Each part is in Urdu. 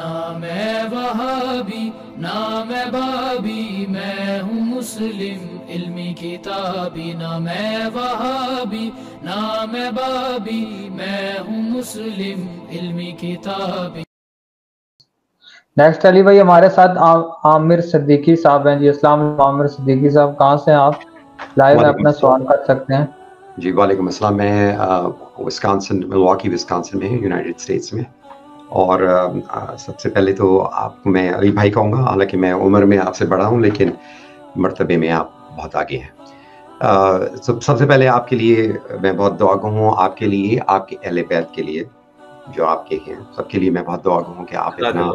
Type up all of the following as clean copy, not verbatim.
نہ میں وہابی نہ میں بابی، میں ہوں مسلم علمی کتابی، نہ میں وہابی نہ میں بابی، میں ہوں مسلم علمی کتابی۔ نیکسٹ علی بھائی ہمارے ساتھ عامر صدیقی صاحب ہیں جی۔ السلام علیکم عامر صدیقی صاحب، کہاں سے ہیں آپ؟ لائیو میں اپنا سوال کر سکتے ہیں جی۔ وعلیکم السلام، میں وسکانسن، ملواکی وسکانسن میں ہوں، یونائٹڈ اسٹیٹس میں۔ اور سب سے پہلے تو آپ کو میں علی بھائی کہوں گا، حالانکہ میں عمر میں آپ سے بڑا ہوں لیکن مرتبے میں آپ بہت آگے ہیں۔ سب سے پہلے آپ کے لیے میں بہت دعا گو ہوں، آپ کے لیے، آپ کے اہل بیت کے لیے جو آپ کے ہیں، سب کے لیے میں بہت دعا گو ہوں کہ آپ اتنا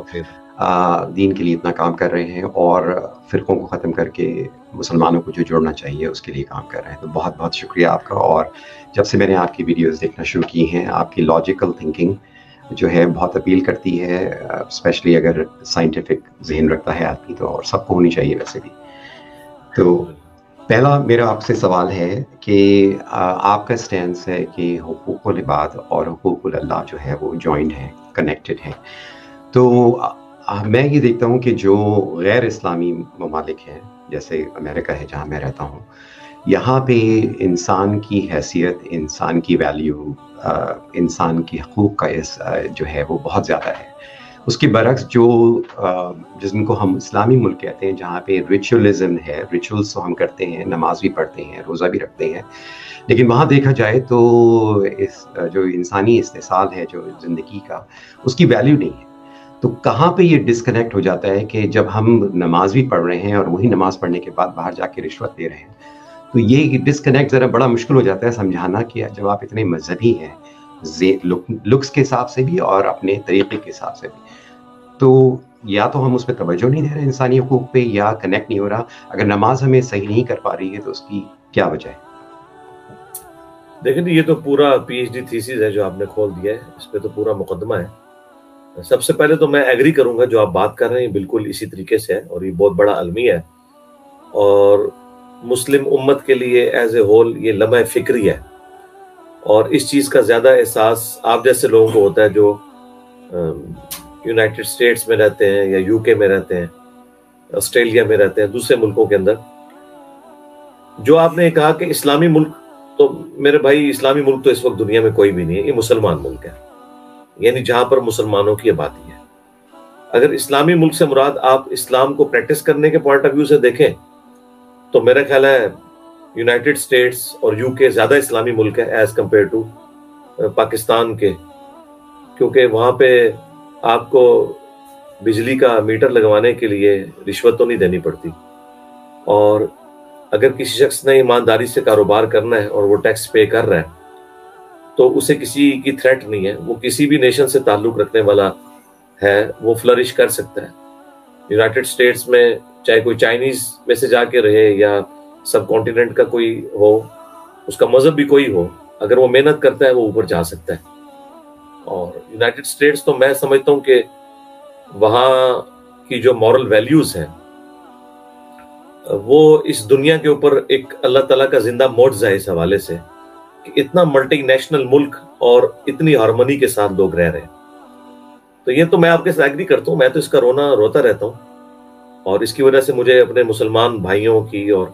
دین کے لیے اتنا کام کر رہے ہیں اور فرقوں کو ختم کر کے مسلمانوں کو جو جوڑنا چاہیے اس کے لیے کام کر رہے ہیں۔ تو بہت بہت شکریہ آپ کا۔ اور جب سے میں نے آپ کی ویڈیوز دیکھنا شروع کی ہیں، آپ کی لاجیکل تھنکنگ جو ہے بہت اپیل کرتی ہے، اسپیشلی اگر سائنٹیفک ذہن رکھتا ہے آدمی تو، اور سب کو ہونی چاہیے ویسے بھی۔ تو پہلا میرا آپ سے سوال ہے کہ آپ کا اسٹینس ہے کہ حقوق العباد اور حقوق اللہ جو ہے وہ جوائنٹ ہیں، کنیکٹڈ ہیں۔ تو میں یہ دیکھتا ہوں کہ جو غیر اسلامی ممالک ہیں، جیسے امریکہ ہے جہاں میں رہتا ہوں، یہاں پہ انسان کی حیثیت، انسان کی ویلیو، انسان کی حقوق کا جو ہے وہ بہت زیادہ ہے۔ اس کے برعکس جو جن کو ہم اسلامی ملک کہتے ہیں، جہاں پہ ریچولزم ہے، ریچولز تو ہم کرتے ہیں، نماز بھی پڑھتے ہیں، روزہ بھی رکھتے ہیں، لیکن وہاں دیکھا جائے تو جو انسانی استحصال ہے جو زندگی کا، اس کی ویلیو نہیں ہے۔ تو کہاں پہ یہ ڈسکنیکٹ ہو جاتا ہے کہ جب ہم نماز بھی پڑھ رہے ہیں اور وہی نماز پڑھنے کے بعد باہر جا کے رشوت دے رہے ہیں، تو یہ ڈسکنیکٹ ذرا بڑا مشکل ہو جاتا ہے سمجھانا کہ جب آپ اتنے مذہبی ہیں لکس کے حساب سے بھی اور اپنے طریقے کے حساب سے بھی، تو یا تو ہم اس پہ توجہ نہیں دے رہے انسانی حقوق پہ، یا کنیکٹ نہیں ہو رہا۔ اگر نماز ہمیں صحیح نہیں کر پا رہی ہے تو اس کی کیا وجہ ہے؟ دیکھیں یہ تو پورا پی ایچ ڈی تھیسس ہے جو آپ نے کھول دیا ہے، اس پہ تو پورا مقدمہ ہے۔ سب سے پہلے تو میں ایگری کروں گا جو آپ بات کر رہے ہیں بالکل اسی طریقے سے ہے، اور یہ بہت بڑا المیہ ہے، اور مسلم امت کے لیے ایز اے ہول یہ لمحہ فکری ہے، اور اس چیز کا زیادہ احساس آپ جیسے لوگوں کو ہوتا ہے جو یونائٹڈ اسٹیٹس میں رہتے ہیں یا یو کے میں رہتے ہیں، آسٹریلیا میں رہتے ہیں، دوسرے ملکوں کے اندر۔ جو آپ نے کہا کہ اسلامی ملک، تو میرے بھائی اسلامی ملک تو اس وقت دنیا میں کوئی بھی نہیں ہے، یہ مسلمان ملک ہے، یعنی جہاں پر مسلمانوں کی آبادی ہے۔ اگر اسلامی ملک سے مراد آپ اسلام کو پریکٹس کرنے کے پوائنٹ آف ویو سے دیکھیں تو میرا خیال ہے یونائٹڈ اسٹیٹس اور یو کے زیادہ اسلامی ملک ہے ایز کمپیئر ٹو پاکستان کے، کیونکہ وہاں پہ آپ کو بجلی کا میٹر لگوانے کے لیے رشوت تو نہیں دینی پڑتی، اور اگر کسی شخص نے ایمانداری سے کاروبار کرنا ہے اور وہ ٹیکس پے کر رہا ہے تو اسے کسی کی تھریٹ نہیں ہے، وہ کسی بھی نیشن سے تعلق رکھنے والا ہے وہ فلرش کر سکتا ہے۔ یونائٹڈ اسٹیٹس میں چاہے کوئی چائنیز میں سے جا کے رہے یا سب کانٹیننٹ کا کوئی ہو، اس کا مذہب بھی کوئی ہو، اگر وہ محنت کرتا ہے وہ اوپر جا سکتا ہے۔ اور یونائٹڈ اسٹیٹس تو میں سمجھتا ہوں کہ وہاں کی جو مورل ویلیوز ہیں وہ اس دنیا کے اوپر ایک اللہ تعالیٰ کا زندہ معجزہ ہے، اس حوالے سے کہ اتنا ملٹی نیشنل ملک اور اتنی ہارمونی کے ساتھ لوگ رہ رہے ہیں۔ تو یہ تو میں آپ کے ساتھ ایگری کرتا ہوں، میں تو اس کا روتا رہتا ہوں، اور اس کی وجہ سے مجھے اپنے مسلمان بھائیوں کی اور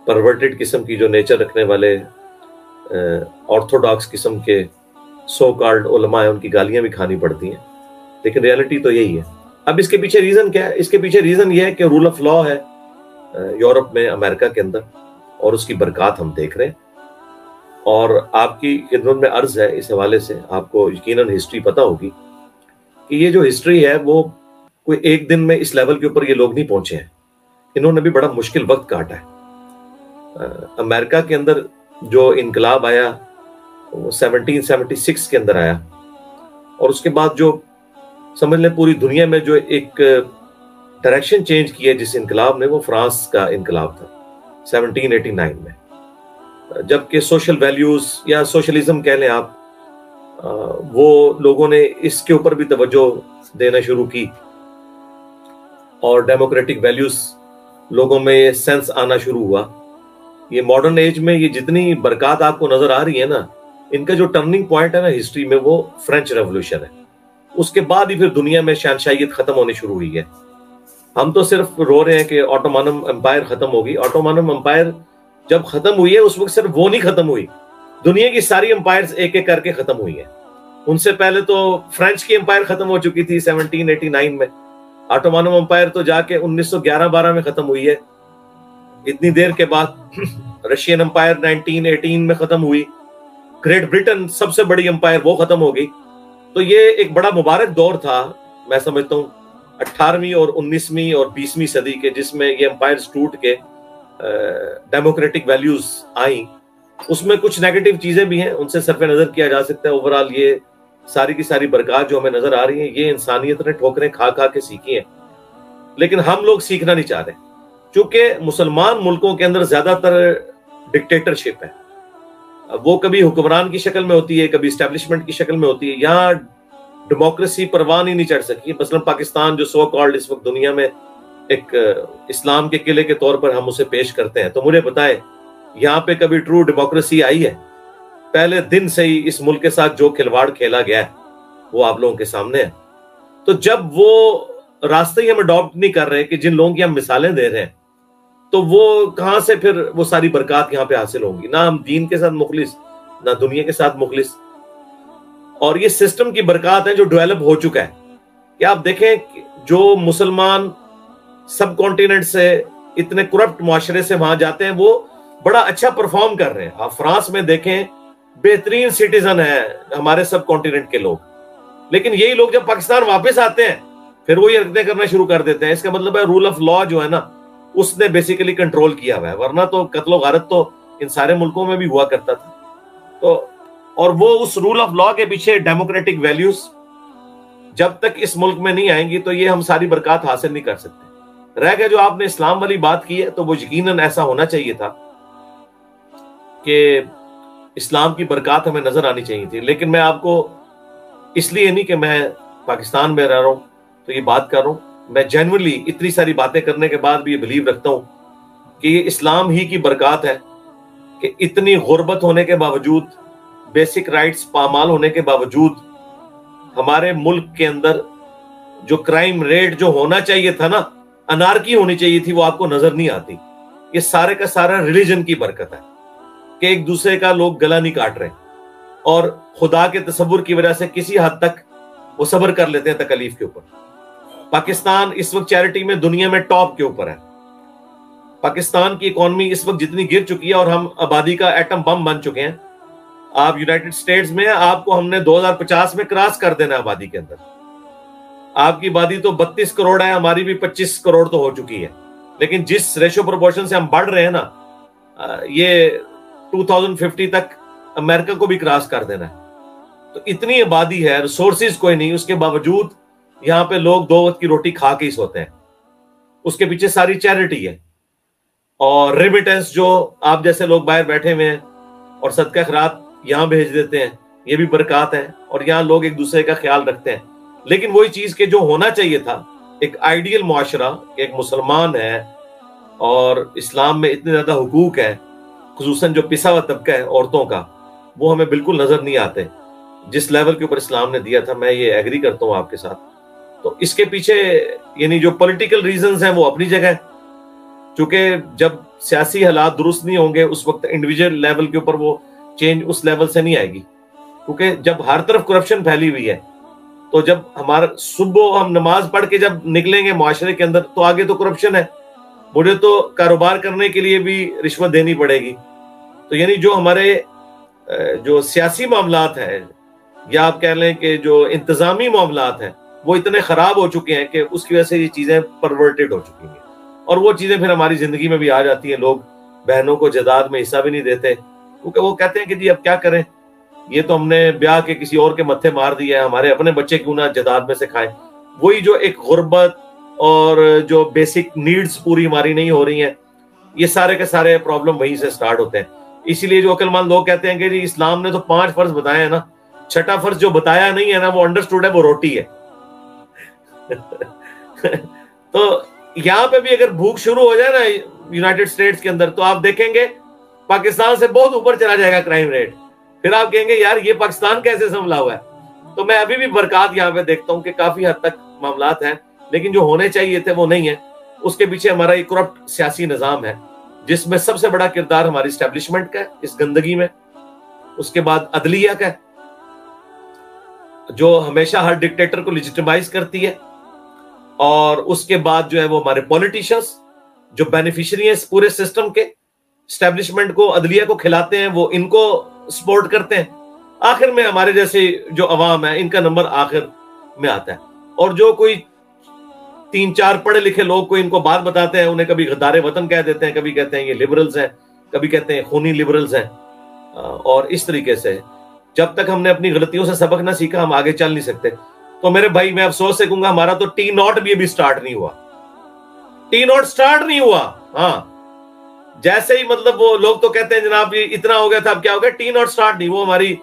پرورٹڈ قسم کی جو نیچر رکھنے والے آرتھوڈاکس قسم کے سو کالڈ علماء ہیں ان کی گالیاں بھی کھانی پڑتی ہیں، لیکن ریئلٹی تو یہی ہے۔ اب اس کے پیچھے ریزن کیا ہے؟ اس کے پیچھے ریزن یہ ہے کہ رول آف لا ہے یورپ میں، امریکہ کے اندر، اور اس کی برکات ہم دیکھ رہے ہیں۔ اور آپ کی خدمت میں عرض ہے اس حوالے سے، آپ کو یقیناً ہسٹری پتہ ہوگی کہ یہ جو ہسٹری ہے وہ کوئی ایک دن میں اس لیول کے اوپر یہ لوگ نہیں پہنچے ہیں، انہوں نے بھی بڑا مشکل وقت کاٹا ہے۔ امریکہ کے اندر جو انقلاب آیا وہ 1776 کے اندر آیا، اور اس کے بعد جو سمجھ لیں پوری دنیا میں جو ایک ڈائریکشن چینج کی ہے جس انقلاب نے، وہ فرانس کا انقلاب تھا 1789 میں، جبکہ سوشل ویلیوز یا سوشلزم کہہ لیں آپ، وہ لوگوں نے اس کے اوپر بھی توجہ دینا شروع کی، اور ڈیموکریٹک ویلیوز لوگوں میں یہ سینس آنا شروع ہوا۔ یہ ماڈرن ایج میں یہ جتنی برکات آپ کو نظر آ رہی ہے نا، ان کا جو ٹرننگ پوائنٹ ہے نا ہسٹری میں، وہ فرینچ ریولوشن ہے۔ اس کے بعد ہی پھر دنیا میں شہنشاہیت ختم ہونی شروع ہوئی ہے. ہم تو صرف رو رہے ہیں کہ آٹومانم امپائر ختم ہوگی. آٹومانم امپائر جب ختم ہوئی ہے اس وقت صرف وہ نہیں ختم ہوئی, دنیا کی ساری امپائرز ایک ایک کر کے ختم ہوئی ہیں. ان سے پہلے تو فرینچ کی امپائر ختم ہو چکی تھی 1789 میں. آٹومانم امپائر تو جا کے 1911-12 میں ختم ہوئی ہے. اتنی دیر کے بعد رشین امپائر 1918 میں ختم ہوئی. گریٹ برٹن سب سے بڑی امپائر وہ ختم ہو گئی. تو یہ ایک بڑا مبارک دور تھا میں سمجھتا ہوں 18ویں اور 19ویں اور 20ویں صدی کے, جس میں یہ امپائرز ٹوٹ کے ڈیموکریٹک ویلیوز آئیں. اس میں کچھ نیگیٹو چیزیں بھی ہیں, ان سے صرف نظر کیا جا سکتا ہے. اوورآل یہ ساری کی ساری برکات جو ہمیں نظر آ رہی ہیں یہ انسانیت نے ٹھوکریں کھا کھا کے سیکھی ہیں, لیکن ہم لوگ سیکھنا نہیں چاہ رہے چونکہ مسلمان ملکوں کے اندر زیادہ تر ڈکٹیٹرشپ ہے. وہ کبھی حکمران کی شکل میں ہوتی ہے, کبھی اسٹیبلشمنٹ کی شکل میں ہوتی ہے. یہاں ڈیموکریسی پروان ہی نہیں چڑھ سکی. مثلا پاکستان جو سو کالڈ اس وقت دنیا میں ایک اسلام کے قلعے کے طور پر ہم اسے پیش کرتے ہیں, تو مجھے بتائے یہاں پہ کبھی ٹرو ڈیموکریسی آئی ہے؟ پہلے دن سے ہی اس ملک کے ساتھ جو کھلواڑ کھیلا گیا ہے وہ آپ لوگوں کے سامنے ہے. تو جب وہ راستے ہی ہم اڈاپٹ نہیں کر رہے کہ جن لوگوں کی ہم مثالیں دے رہے ہیں, تو وہ کہاں سے پھر وہ ساری برکات یہاں پہ حاصل ہوں گی؟ نہ ہم دین کے ساتھ مخلص, نہ دنیا کے ساتھ مخلص. اور یہ سسٹم کی برکات ہے جو ڈیولپ ہو چکا ہے. کہ آپ دیکھیں جو مسلمان سب کانٹیننٹ سے اتنے کرپٹ معاشرے سے وہاں جاتے ہیں وہ بڑا اچھا پرفارم کر رہے ہیں. آپ فرانس میں دیکھیں بہترین سٹیزن ہیں ہمارے سب کانٹیننٹ کے لوگ, لیکن یہی لوگ جب پاکستان واپس آتے ہیں پھر وہی حرکتیں کرنا شروع کر دیتے ہیں. اس کا مطلب ہے رول آف لا جو ہے نا اس نے بیسیکلی کنٹرول کیا ہوا ہے, ورنہ تو قتل و غارت تو ان سارے ملکوں میں بھی ہوا کرتا تھا. تو اور وہ اس رول آف لا کے پیچھے ڈیموکریٹک ویلیوز جب تک اس ملک میں نہیں آئیں گی تو یہ ہم ساری برکات حاصل نہیں کر سکتے. رہ گیا جو آپ نے اسلام والی بات کی ہے, تو وہ یقیناً ایسا ہونا چاہیے تھا کہ اسلام کی برکات ہمیں نظر آنی چاہیے تھی. لیکن میں آپ کو اس لیے نہیں کہ میں پاکستان میں رہ رہا ہوں تو یہ بات کر رہا ہوں, میں جینوئنلی اتنی ساری باتیں کرنے کے بعد بھی یہ بلیو رکھتا ہوں کہ یہ اسلام ہی کی برکات ہے کہ اتنی غربت ہونے کے باوجود, بیسک رائٹس پامال ہونے کے باوجود, ہمارے ملک کے اندر جو کرائم ریٹ جو ہونا چاہیے تھا نا, انارکی ہونی چاہیے تھی, وہ آپ کو نظر نہیں آتی. یہ سارے کا سارا ریلیجن کی برکت ہے کہ ایک دوسرے کا لوگ گلا نہیں کاٹ رہے, اور خدا کے تصور کی وجہ سے کسی حد تک وہ صبر کر لیتے ہیں تکلیف کے اوپر. پاکستان اس وقت چیریٹی میں دنیا میں ٹاپ کے اوپر ہے. پاکستان کی اکانومی اس وقت جتنی گر چکی ہے اور ہم آبادی کا ایٹم بم بن چکے ہیں. آپ یونائٹڈ سٹیٹس میں آپ کو ہم نے 2050 میں کراس کر دینا آبادی کے اندر. آپ کی آبادی تو 32 کروڑ ہے, ہماری بھی 25 کروڑ تو ہو چکی ہے, لیکن جس ریشو پروپورشن سے ہم بڑھ رہے ہیں نا, یہ 2050 تک امریکہ کو بھی کراس کر دینا ہے. تو اتنی آبادی ہے, ریسورسز کوئی نہیں, اس کے باوجود یہاں پہ لوگ 2 وقت کی روٹی کھا کے ہی سوتے ہیں. اس کے پیچھے ساری چیریٹی ہے اور ریمیٹنس جو آپ جیسے لوگ باہر بیٹھے ہوئے ہیں اور صدقہ خیرات یہاں بھیج دیتے ہیں, یہ بھی برکات ہیں. اور یہاں لوگ ایک دوسرے کا خیال رکھتے ہیں. لیکن وہی چیز کہ جو ہونا چاہیے تھا, ایک آئیڈیل معاشرہ, ایک مسلمان ہے اور اسلام میں اتنے زیادہ حقوق ہیں, خصوصاً جو پسا ہوا طبقہ ہے عورتوں کا, وہ ہمیں بالکل نظر نہیں آتے جس لیول کے اوپر اسلام نے دیا تھا. میں یہ ایگری کرتا ہوں آپ کے ساتھ. تو اس کے پیچھے یعنی جو پولیٹیکل ریزنز ہیں وہ اپنی جگہ ہے, چونکہ جب سیاسی حالات درست نہیں ہوں گے اس وقت انڈیویجول لیول کے اوپر وہ چینج اس لیول سے نہیں آئے گی. کیونکہ جب ہر طرف کرپشن پھیلی ہوئی ہے تو جب ہمارا صبح ہم نماز پڑھ کے جب نکلیں گے معاشرے کے اندر تو آگے تو کرپشن ہے, مجھے تو کاروبار کرنے کے لیے بھی رشوت دینی پڑے گی. تو یعنی جو ہمارے جو سیاسی معاملات ہیں یا آپ کہہ لیں کہ جو انتظامی معاملات ہیں وہ اتنے خراب ہو چکے ہیں کہ اس کی وجہ سے یہ چیزیں پرورٹڈ ہو چکی ہیں, اور وہ چیزیں پھر ہماری زندگی میں بھی آ جاتی ہیں. لوگ بہنوں کو جائیداد میں حصہ بھی نہیں دیتے کیونکہ وہ کہتے ہیں کہ جی اب کیا کریں, یہ تو ہم نے بیاہ کے کسی اور کے متھے مار دیا ہے, ہمارے اپنے بچے کیوں نہ جائیداد میں سے کھائیں. وہی جو ایک غربت اور جو بیسک نیڈز پوری ہماری نہیں ہو رہی ہیں, یہ سارے کے سارے پرابلم وہیں سے سٹارٹ ہوتے ہیں. اسی لیے جو عقل مند لوگ کہتے ہیں کہ جی اسلام نے تو 5 فرض بتائے ہیں نا, 6واں فرض جو بتایا نہیں ہے نا وہ انڈرسٹوڈ ہے, وہ روٹی ہے. تو یہاں پہ بھی اگر بھوک شروع ہو جائے نا یونائٹڈ سٹیٹس کے اندر تو آپ دیکھیں گے پاکستان سے بہت اوپر چلا جائے گا کرائم ریٹ. پھر آپ کہیں گے یار یہ پاکستان کیسے سنبھلا ہوا ہے, تو میں ابھی بھی برکات یہاں پہ دیکھتا ہوں کہ کافی حد تک معاملات ہیں، لیکن جو ہونے چاہیے تھے وہ نہیں ہیں. اس کے پیچھے ہمارا ایک کرپٹ سیاسی نظام ہے جس میں سب سے بڑا کردار ہماری اسٹیبلشمنٹ کا ہے اس گندگی میں. اس کے بعد عدلیہ کا ہے جو ہمیشہ ہر ڈکٹیٹر کو لیجیٹیمائز کرتی ہے، اور اس کے بعد جو ہے وہ ہمارے پولیٹیشنز جو بینیفیشری ہیں اس پورے سسٹم کے، اسٹیبلشمنٹ کو، عدلیہ کو کھلاتے ہیں، وہ ان کو سپورٹ کرتے ہیں. آخر میں ہمارے جیسے جو عوام ہے ان کا نمبر آخر میں آتا ہے. اور جو کوئی 3-4 پڑھے لکھے لوگ کوئی ان کو بات بتاتے ہیں، انہیں کبھی غدار وطن کہہ دیتے ہیں، کبھی کہتے ہیں یہ لبرلز ہیں، کبھی کہتے ہیں خونی لبرلز ہیں. اور اس طریقے سے جب تک ہم نے اپنی غلطیوں سے سبق نہ سیکھا ہم آگے چل نہیں سکتے. تو میرے بھائی میں افسوس سے کہوں گا ہمارا تو T0 بھی ابھی سٹارٹ نہیں ہوا. T0 سٹارٹ نہیں ہوا. ہاں جیسے ہی مطلب وہ لوگ تو کہتے ہیں جناب یہ اتنا ہو گیا تھا اب کیا ہو گیا، T0 سٹارٹ نہیں. وہ ہماری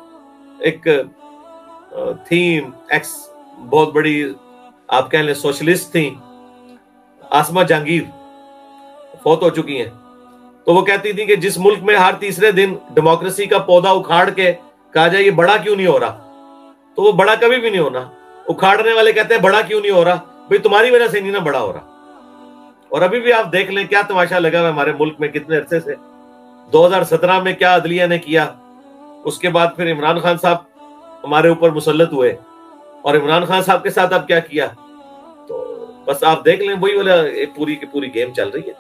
ایک تھیم ایکس بہت بڑی آپ کہہ لیں سوشلسٹ تھیں، آسما جہانگیر، فوت ہو چکی ہیں. تو وہ کہتی تھی کہ جس ملک میں ہر تیسرے دن ڈیموکریسی کا پودا اکھاڑ کے کہا جائے یہ بڑا کیوں نہیں ہو رہا، تو وہ بڑا کبھی بھی نہیں ہونا. اکھاڑنے والے کہتے ہیں بڑا کیوں نہیں ہو رہا، بھئی تمہاری وجہ سے نہیں نا بڑا ہو رہا. اور ابھی بھی آپ دیکھ لیں کیا تماشا لگا ہوا ہمارے ملک میں کتنے عرصے سے. 2017 میں کیا عدلیہ نے کیا، اس کے بعد پھر عمران خان صاحب ہمارے اوپر مسلط ہوئے، اور عمران خان صاحب کے ساتھ اب کیا کیا. تو بس آپ دیکھ لیں وہی والا ایک پوری کی پوری گیم چل رہی ہے.